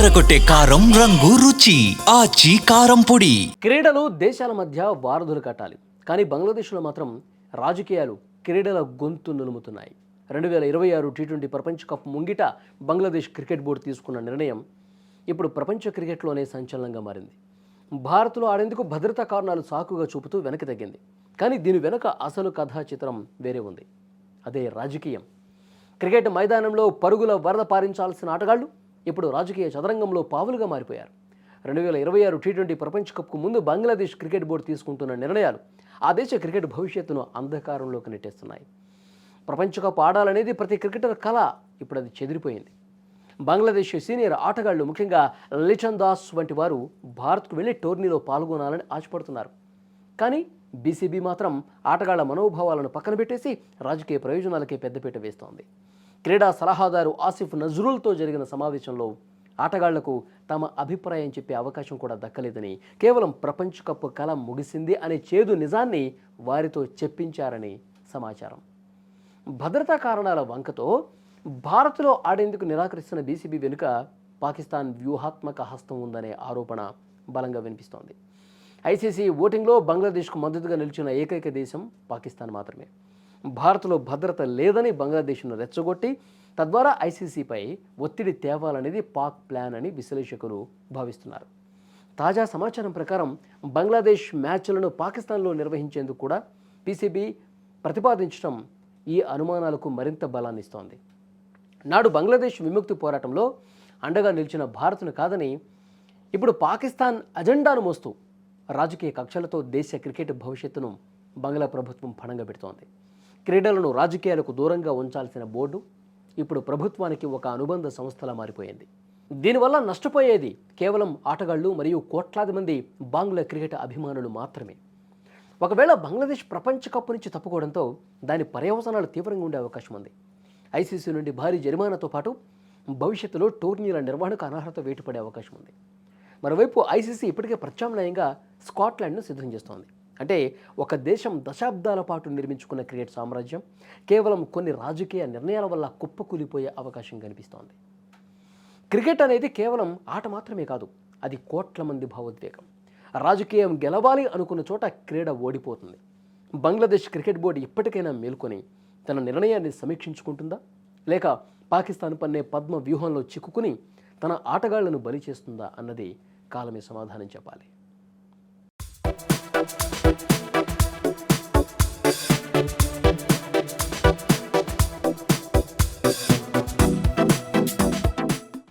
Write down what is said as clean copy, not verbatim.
అదరకొట్టే కారం రంగు రుచి ఆచి కారం పొడి. క్రీడలు దేశాల మధ్య వారధులు కట్టాలి, కానీ బంగ్లాదేశ్లో మాత్రం రాజకీయాలు క్రీడల గొంతు నులుముతున్నాయి. 2026 టీ20 ప్రపంచ కప్ ముంగిట బంగ్లాదేశ్ క్రికెట్ బోర్డు తీసుకున్న నిర్ణయం ఇప్పుడు ప్రపంచ క్రికెట్లోనే సంచలనంగా మారింది. భారత్లో ఆడేందుకు భద్రతా కారణాలు సాకుగా చూపుతూ వెనక్కి తగ్గింది. కానీ దీని వెనుక అసలు కథా చిత్రం వేరే ఉంది. అదే రాజకీయం. క్రికెట్ మైదానంలో పరుగుల వరద పారించాల్సిన ఆటగాళ్లు ఇప్పుడు రాజకీయ చదరంగంలో పావులుగా మారిపోయారు. 2026 టీ20 ప్రపంచ కప్కు ముందు బంగ్లాదేశ్ క్రికెట్ బోర్డు తీసుకుంటున్న నిర్ణయాలు ఆ దేశ క్రికెట్ భవిష్యత్తును అంధకారంలోకి నెట్టేస్తున్నాయి. ప్రపంచ కప్ ఆడాలనేది ప్రతి క్రికెటర్ కళ. ఇప్పుడు అది చెదిరిపోయింది. బంగ్లాదేశ్ సీనియర్ ఆటగాళ్లు, ముఖ్యంగా లిచన్ దాస్ వంటి వారు భారత్కు వెళ్లి టోర్నీలో పాల్గొనాలని ఆశపడుతున్నారు. కానీ బీసీబీ మాత్రం ఆటగాళ్ల మనోభావాలను పక్కన పెట్టేసి రాజకీయ ప్రయోజనాలకే పెద్దపీట వేస్తోంది. క్రీడా సలహాదారు ఆసిఫ్ నజ్రుల్తో జరిగిన సమావేశంలో ఆటగాళ్లకు తమ అభిప్రాయం చెప్పే అవకాశం కూడా దక్కలేదని, కేవలం ప్రపంచ కప్ కళ ముగిసింది అనే చేదు నిజాన్ని వారితో చెప్పించారని సమాచారం. భద్రతా కారణాల వంకతో భారత్లో ఆడేందుకు నిరాకరిస్తున్న బీసీబీ వెనుక పాకిస్తాన్ వ్యూహాత్మక హస్తం ఉందనే ఆరోపణ బలంగా వినిపిస్తోంది. ఐసీసీ ఓటింగ్లో బంగ్లాదేశ్కు మద్దతుగా నిలిచిన ఏకైక దేశం పాకిస్తాన్ మాత్రమే. భారత్లో భద్రత లేదని బంగ్లాదేశ్ను రెచ్చగొట్టి తద్వారా ఐసీసీపై ఒత్తిడి తేవాలనేది పాక్ ప్లాన్ అని విశ్లేషకులు భావిస్తున్నారు. తాజా సమాచారం ప్రకారం బంగ్లాదేశ్ మ్యాచ్లను పాకిస్తాన్లో నిర్వహించేందుకు కూడా పీసీబీ ప్రతిపాదించడం ఈ అనుమానాలకు మరింత బలాన్ని ఇస్తోంది. నాడు బంగ్లాదేశ్ విముక్తి పోరాటంలో అండగా నిలిచిన భారత్ను కాదని ఇప్పుడు పాకిస్తాన్ అజెండాను మోస్తూ రాజకీయ కక్షలతో దేశ క్రికెట్ భవిష్యత్తును బంగ్లా ప్రభుత్వం పణంగా పెడుతోంది. క్రీడలను రాజకీయాలకు దూరంగా ఉంచాల్సిన బోర్డు ఇప్పుడు ప్రభుత్వానికి ఒక అనుబంధ సంస్థలా మారిపోయింది. దీనివల్ల నష్టపోయేది కేవలం ఆటగాళ్లు మరియు కోట్లాది మంది బంగ్లా క్రికెట్ అభిమానులు మాత్రమే. ఒకవేళ బంగ్లాదేశ్ ప్రపంచ కప్ నుంచి తప్పుకోవడంతో దాని పర్యవసానాలు తీవ్రంగా ఉండే అవకాశం ఉంది. ఐసీసీ నుండి భారీ జరిమానాతో పాటు భవిష్యత్తులో టోర్నీల నిర్వహణకు అనర్హత వేటుపడే అవకాశం ఉంది. మరోవైపు ఐసీసీ ఇప్పటికే ప్రత్యామ్నాయంగా స్కాట్లాండ్ను సిద్ధం చేస్తోంది. అంటే ఒక దేశం దశాబ్దాల పాటు నిర్మించుకున్న క్రికెట్ సామ్రాజ్యం కేవలం కొన్ని రాజకీయ నిర్ణయాల వల్ల కుప్పకూలిపోయే అవకాశం కనిపిస్తోంది. క్రికెట్ అనేది కేవలం ఆట మాత్రమే కాదు, అది కోట్ల మంది భావోద్వేగం. రాజకీయం గెలవాలి అనుకున్న చోట క్రీడ ఓడిపోతుంది. బంగ్లాదేశ్ క్రికెట్ బోర్డు ఇప్పటికైనా మేల్కొని తన నిర్ణయాన్ని సమీక్షించుకుంటుందా, లేక పాకిస్తాన్ పన్నే పద్మ వ్యూహంలో చిక్కుకుని తన ఆటగాళ్లను బలి చేస్తుందా అన్నది కాలమే సమాధానం చెప్పాలి.